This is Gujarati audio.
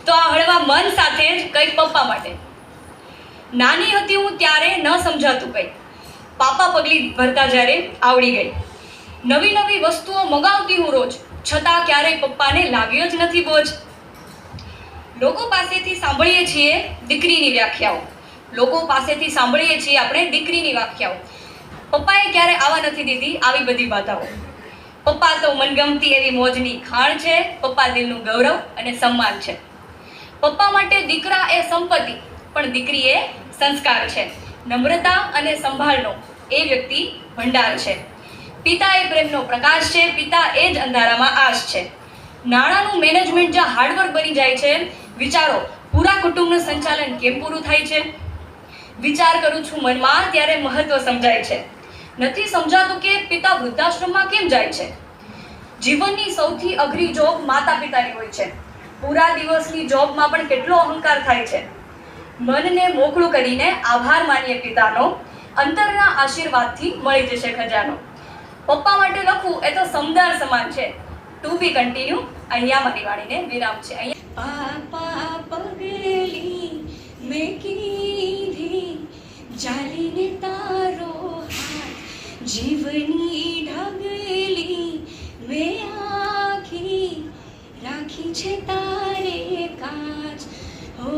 તો આ હળવા મન સાથે જ કંઈક પપ્પા માટે. નાની હતી હું ત્યારે ન સમજાતું કંઈ, પાપા પગલી ભરતા જ્યારે આવડી ગઈ. નવી નવી વસ્તુઓ મગાવતી હું રોજ, છતાં ક્યારેય પપ્પાને લાગ્યો જ નથી બોજ. લોકો પાસેથી સાંભળીએ છીએ દીકરીની વ્યાખ્યાઓ, લોકો પાસેથી સાંભળીએ છીએ આપણે દીકરીની વ્યાખ્યાઓ. પપ્પાએ ક્યારે આવા નથી દીધી આવી બધી બાધાઓ. પપ્પા તો મનગમતી એવી મોજની ખાણ છે, પપ્પા દિલનું ગૌરવ અને સન્માન છે. પપ્પા માટે દીકરા એ સંપત્તિ, પણ દીકરી એ સંસ્કાર છે. નમ્રતા અને સંભાળનો એ વ્યક્તિ ભંડાર છે. પિતા એ પ્રેમનો પ્રકાશ છે, પિતા એ જ અંધારામાં આશ છે. નાણાંનું મેનેજમેન્ટ જ્યાં હાર્ડવર્ક બની જાય છે, વિચારો પૂરા કુટુંબનું સંચાલન કેમ પૂરું થાય છે. વિચાર કરું છું મનમાં ત્યારે મહત્વ સમજાય છે. નથી સમજાતું કે પિતા વૃદ્ધાશ્રમમાં કેમ જાય છે. જીવનની સૌથી અઘરી જોબ માતા પિતાની હોય છે. પૂરા દિવસની જોબમાં પણ કેટલો અહંકાર થાય છે. મનને મોકળું કરીને આભાર માનીએ પિતાનો, અંતરના આશીર્વાદથી મળી જશે ખજાનો. પપ્પા માટે લખવું એ તો સમદાર સમાન છે. ટુ બી કન્ટિન્યુ. અહીંયા મારી વાણીને વિરામ છે. પાપા પગલી મેં કીધી ચાલીને તારો હાથ, જીવની ઢગલી મેં આખી રાખી છે તારે કાચ. હો